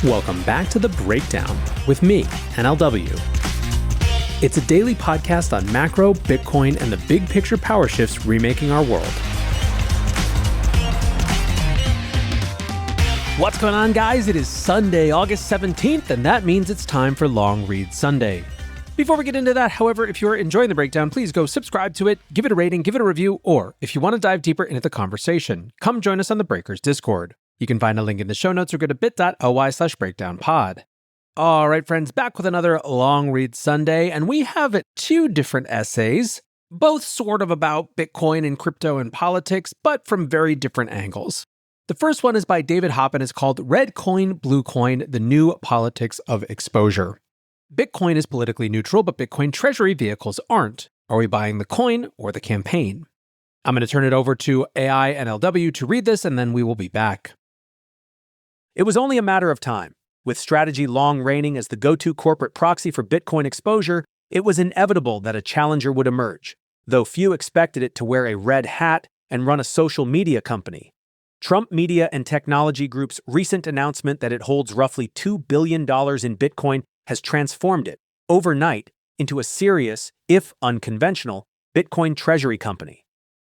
Welcome back to The Breakdown with me, NLW. It's a daily podcast on macro, Bitcoin, and the big picture power shifts remaking our world. What's going on, guys? It is Sunday, August 17th, and that means it's time for Long Read Sunday. Before we get into that, however, if you're enjoying The Breakdown, please go subscribe to it, give it a rating, give it a review, or if you want to dive deeper into the conversation, come join us on the Breakers Discord. You can find a link in the show notes or go to bit.ly/breakdownpod. All right, friends, back with another Long Read Sunday, and we have two different essays, both sort of about Bitcoin and crypto and politics, but from very different angles. The first one is by David Hopp and is called Red Coin, Blue Coin, The New Politics of Exposure. Bitcoin is politically neutral, but Bitcoin treasury vehicles aren't. Are we buying the coin or the campaign? I'm going to turn it over to AI NLW to read this, and then we will be back. It was only a matter of time. With Strategy long reigning as the go-to corporate proxy for Bitcoin exposure, it was inevitable that a challenger would emerge, though few expected it to wear a red hat and run a social media company. Trump Media and Technology Group's recent announcement that it holds roughly $2 billion in Bitcoin has transformed it, overnight, into a serious, if unconventional, Bitcoin treasury company.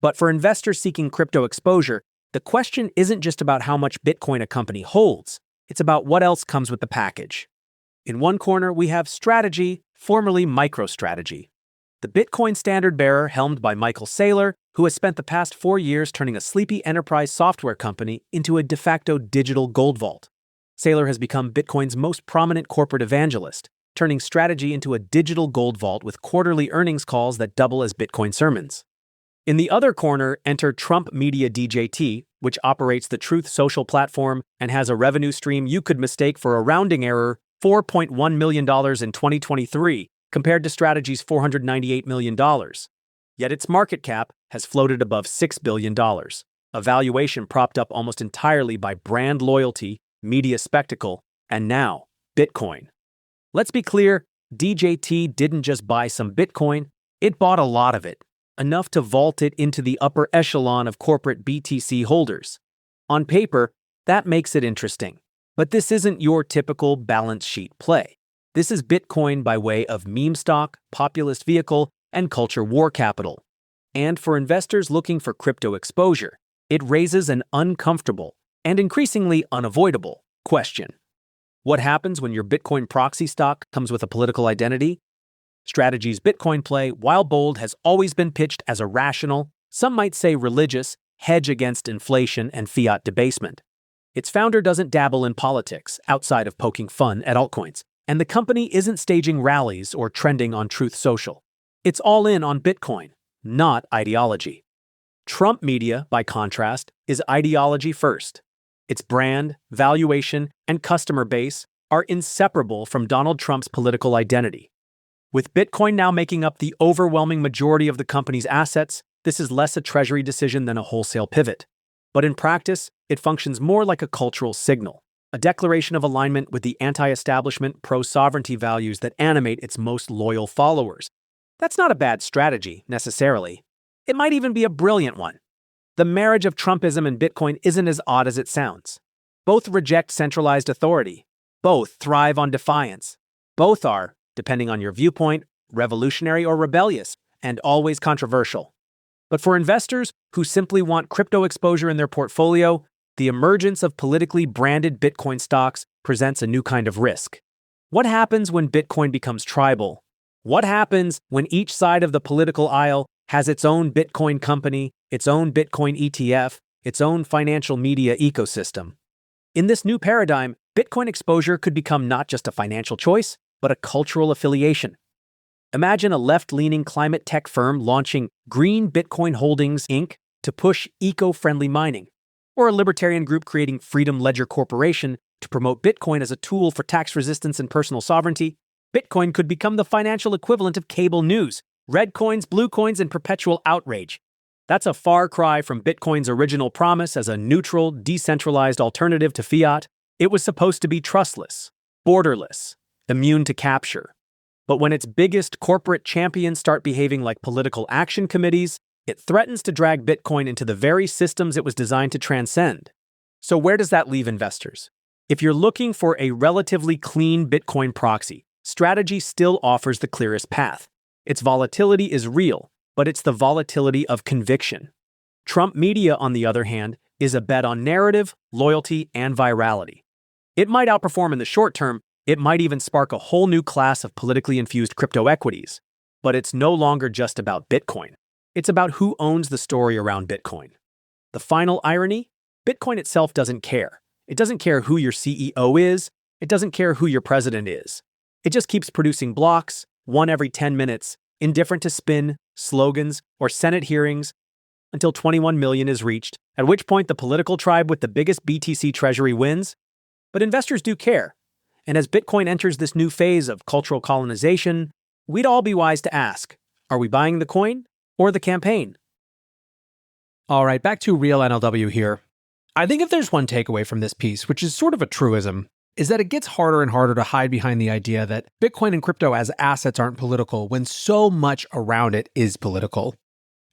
But for investors seeking crypto exposure, the question isn't just about how much Bitcoin a company holds, it's about what else comes with the package. In one corner, we have Strategy, formerly MicroStrategy, the Bitcoin standard bearer helmed by Michael Saylor, who has spent the past 4 years turning a sleepy enterprise software company into a de facto digital gold vault. Saylor has become Bitcoin's most prominent corporate evangelist, turning Strategy into a digital gold vault with quarterly earnings calls that double as Bitcoin sermons. In the other corner, enter Trump Media DJT, which operates the Truth Social platform and has a revenue stream you could mistake for a rounding error, $4.1 million in 2023, compared to Strategy's $498 million. Yet its market cap has floated above $6 billion, a valuation propped up almost entirely by brand loyalty, media spectacle, and now, Bitcoin. Let's be clear, DJT didn't just buy some Bitcoin, it bought a lot of it, enough to vault it into the upper echelon of corporate BTC holders. On paper, that makes it interesting. But this isn't your typical balance sheet play. This is Bitcoin by way of meme stock, populist vehicle, and culture war capital. And for investors looking for crypto exposure, it raises an uncomfortable and increasingly unavoidable question. What happens when your Bitcoin proxy stock comes with a political identity? Strategy's Bitcoin play, while bold, has always been pitched as a rational, some might say religious, hedge against inflation and fiat debasement. Its founder doesn't dabble in politics outside of poking fun at altcoins, and the company isn't staging rallies or trending on Truth Social. It's all in on Bitcoin, not ideology. Trump Media, by contrast, is ideology first. Its brand, valuation, and customer base are inseparable from Donald Trump's political identity. With Bitcoin now making up the overwhelming majority of the company's assets, this is less a treasury decision than a wholesale pivot. But in practice, it functions more like a cultural signal, a declaration of alignment with the anti-establishment, pro-sovereignty values that animate its most loyal followers. That's not a bad strategy, necessarily. It might even be a brilliant one. The marriage of Trumpism and Bitcoin isn't as odd as it sounds. Both reject centralized authority. Both thrive on defiance. Both are, depending on your viewpoint, revolutionary or rebellious, and always controversial. But for investors who simply want crypto exposure in their portfolio, the emergence of politically branded Bitcoin stocks presents a new kind of risk. What happens when Bitcoin becomes tribal? What happens when each side of the political aisle has its own Bitcoin company, its own Bitcoin ETF, its own financial media ecosystem? In this new paradigm, Bitcoin exposure could become not just a financial choice, but a cultural affiliation. Imagine a left-leaning climate tech firm launching Green Bitcoin Holdings, Inc. to push eco-friendly mining, or a libertarian group creating Freedom Ledger Corporation to promote Bitcoin as a tool for tax resistance and personal sovereignty. Bitcoin could become the financial equivalent of cable news, red coins, blue coins, and perpetual outrage. That's a far cry from Bitcoin's original promise as a neutral, decentralized alternative to fiat. It was supposed to be trustless, borderless, immune to capture. But when its biggest corporate champions start behaving like political action committees, it threatens to drag Bitcoin into the very systems it was designed to transcend. So where does that leave investors? If you're looking for a relatively clean Bitcoin proxy, Strategy still offers the clearest path. Its volatility is real, but it's the volatility of conviction. Trump Media, on the other hand, is a bet on narrative, loyalty, and virality. It might outperform in the short term, it might even spark a whole new class of politically infused crypto equities. But it's no longer just about Bitcoin. It's about who owns the story around Bitcoin. The final irony? Bitcoin itself doesn't care. It doesn't care who your CEO is. It doesn't care who your president is. It just keeps producing blocks, one every 10 minutes, indifferent to spin, slogans, or Senate hearings, until 21 million is reached, at which point the political tribe with the biggest BTC treasury wins. But investors do care. And as Bitcoin enters this new phase of cultural colonization, we'd all be wise to ask, are we buying the coin or the campaign? All right, back to real NLW here. I think if there's one takeaway from this piece, which is sort of a truism, is that it gets harder and harder to hide behind the idea that Bitcoin and crypto as assets aren't political when so much around it is political.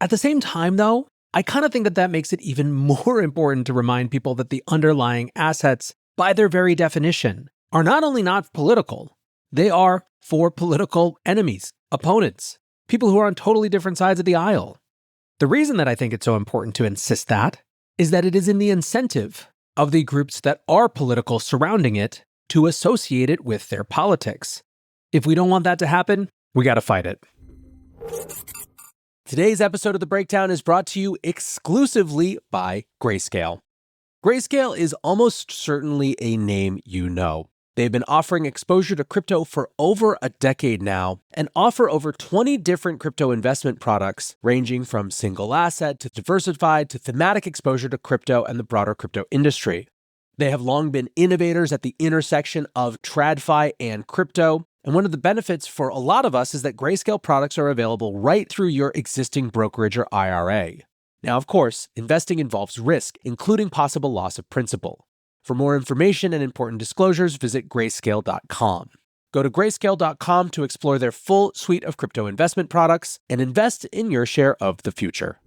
At the same time, though, I kind of think that that makes it even more important to remind people that the underlying assets, by their very definition, are not only not political, they are for political enemies, opponents, people who are on totally different sides of the aisle. The reason that I think it's so important to insist that is that it is in the incentive of the groups that are political surrounding it to associate it with their politics. If we don't want that to happen, we got to fight it. Today's episode of The Breakdown is brought to you exclusively by Grayscale. Grayscale is almost certainly a name you know. They've been offering exposure to crypto for over a decade now and offer over 20 different crypto investment products ranging from single asset to diversified to thematic exposure to crypto and the broader crypto industry. They have long been innovators at the intersection of TradFi and crypto, and one of the benefits for a lot of us is that Grayscale products are available right through your existing brokerage or IRA. Now, of course, investing involves risk, including possible loss of principal. For more information and important disclosures, visit grayscale.com. Go to grayscale.com to explore their full suite of crypto investment products and invest in your share of the future.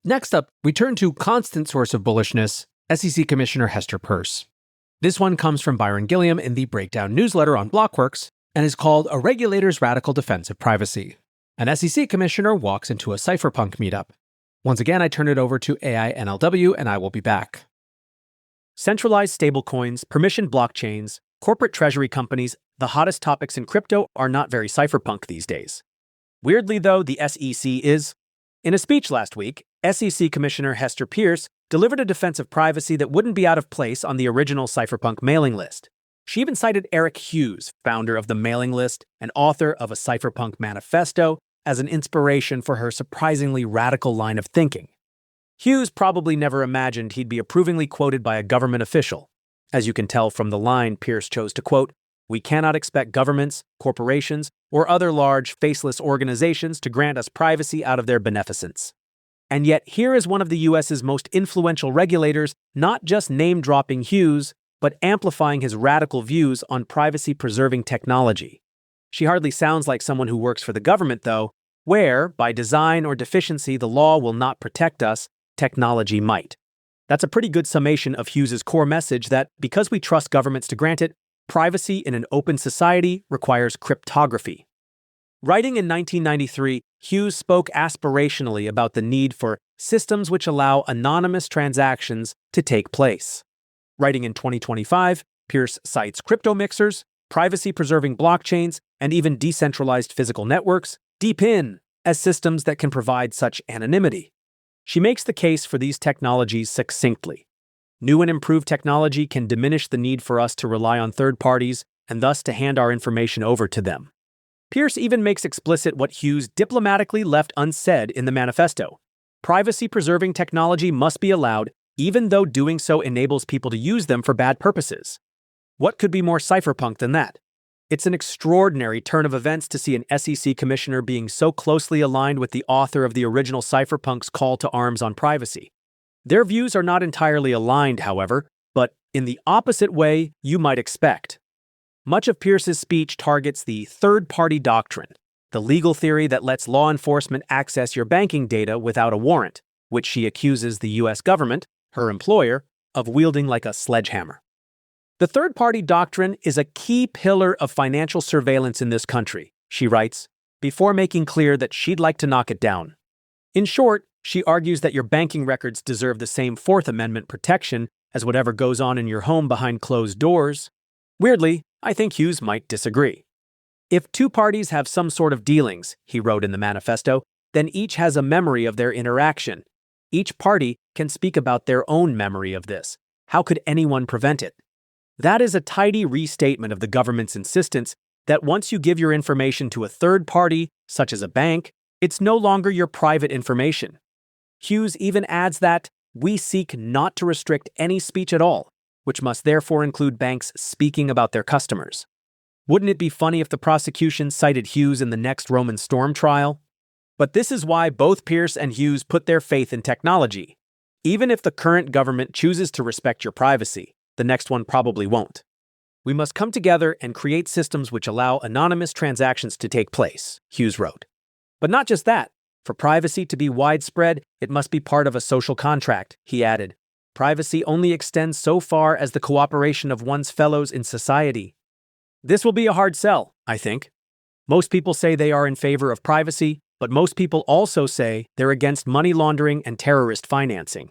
Next up, we turn to constant source of bullishness, SEC Commissioner Hester Peirce. This one comes from Byron Gilliam in the Breakdown newsletter on Blockworks and is called A Regulator's Radical Defense of Privacy. An SEC commissioner walks into a cypherpunk meetup. Once again, I turn it over to AI NLW and I will be back. Centralized stablecoins, permissioned blockchains, corporate treasury companies, the hottest topics in crypto are not very cypherpunk these days. Weirdly, though, the SEC is. In a speech last week, SEC Commissioner Hester Peirce delivered a defense of privacy that wouldn't be out of place on the original cypherpunk mailing list. She even cited Eric Hughes, founder of the mailing list and author of a cypherpunk manifesto, as an inspiration for her surprisingly radical line of thinking. Hughes probably never imagined he'd be approvingly quoted by a government official. As you can tell from the line Peirce chose to quote, "We cannot expect governments, corporations, or other large, faceless organizations to grant us privacy out of their beneficence." And yet here is one of the US's most influential regulators not just name-dropping Hughes, but amplifying his radical views on privacy-preserving technology. She hardly sounds like someone who works for the government, though, where, by design or deficiency, the law will not protect us, technology might. That's a pretty good summation of Hughes's core message that, because we trust governments to grant it, privacy in an open society requires cryptography. Writing in 1993, Hughes spoke aspirationally about the need for systems which allow anonymous transactions to take place. Writing in 2025, Peirce cites crypto mixers, privacy-preserving blockchains, and even decentralized physical networks, DePIN, as systems that can provide such anonymity. She makes the case for these technologies succinctly. New and improved technology can diminish the need for us to rely on third parties and thus to hand our information over to them. Peirce even makes explicit what Hughes diplomatically left unsaid in the manifesto. Privacy-preserving technology must be allowed, even though doing so enables people to use them for bad purposes. What could be more cypherpunk than that? It's an extraordinary turn of events to see an SEC commissioner being so closely aligned with the author of the original cypherpunk's call to arms on privacy. Their views are not entirely aligned, however, but in the opposite way you might expect. Much of Peirce's speech targets the third-party doctrine, the legal theory that lets law enforcement access your banking data without a warrant, which she accuses the U.S. government, her employer, of wielding like a sledgehammer. The third-party doctrine is a key pillar of financial surveillance in this country, she writes, before making clear that she'd like to knock it down. In short, she argues that your banking records deserve the same Fourth Amendment protection as whatever goes on in your home behind closed doors. Weirdly, I think Hughes might disagree. If two parties have some sort of dealings, he wrote in the manifesto, then each has a memory of their interaction. Each party can speak about their own memory of this. How could anyone prevent it? That is a tidy restatement of the government's insistence that once you give your information to a third party, such as a bank, it's no longer your private information. Hughes even adds that we seek not to restrict any speech at all, which must therefore include banks speaking about their customers. Wouldn't it be funny if the prosecution cited Hughes in the next Roman storm trial? But this is why both Peirce and Hughes put their faith in technology. Even if the current government chooses to respect your privacy, the next one probably won't. We must come together and create systems which allow anonymous transactions to take place, Hughes wrote. But not just that. For privacy to be widespread, it must be part of a social contract, he added. Privacy only extends so far as the cooperation of one's fellows in society. This will be a hard sell, I think. Most people say they are in favor of privacy, but most people also say they're against money laundering and terrorist financing.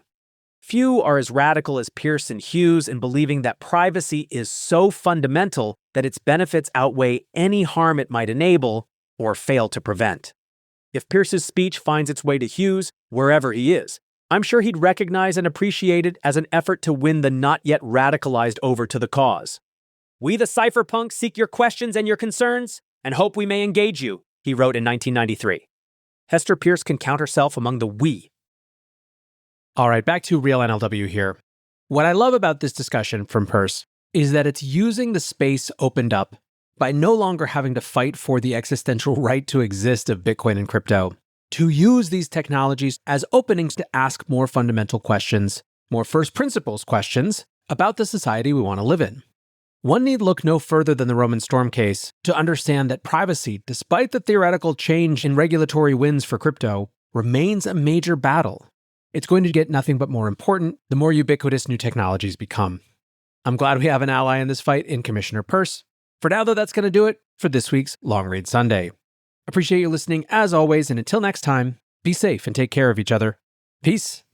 Few are as radical as Peirce and Hughes in believing that privacy is so fundamental that its benefits outweigh any harm it might enable or fail to prevent. If Peirce's speech finds its way to Hughes, wherever he is, I'm sure he'd recognize and appreciate it as an effort to win the not yet radicalized over to the cause. We the cypherpunks seek your questions and your concerns and hope we may engage you, he wrote in 1993. Hester Peirce can count herself among the we. All right, back to real NLW here. What I love about this discussion from Peirce is that it's using the space opened up by no longer having to fight for the existential right to exist of Bitcoin and crypto, to use these technologies as openings to ask more fundamental questions, more first principles questions about the society we want to live in. One need look no further than the Roman storm case to understand that privacy, despite the theoretical change in regulatory wins for crypto, remains a major battle. It's going to get nothing but more important the more ubiquitous new technologies become. I'm glad we have an ally in this fight in Commissioner Peirce. For now, though, that's going to do it for this week's Long Read Sunday. Appreciate you listening as always, and until next time, be safe and take care of each other. Peace.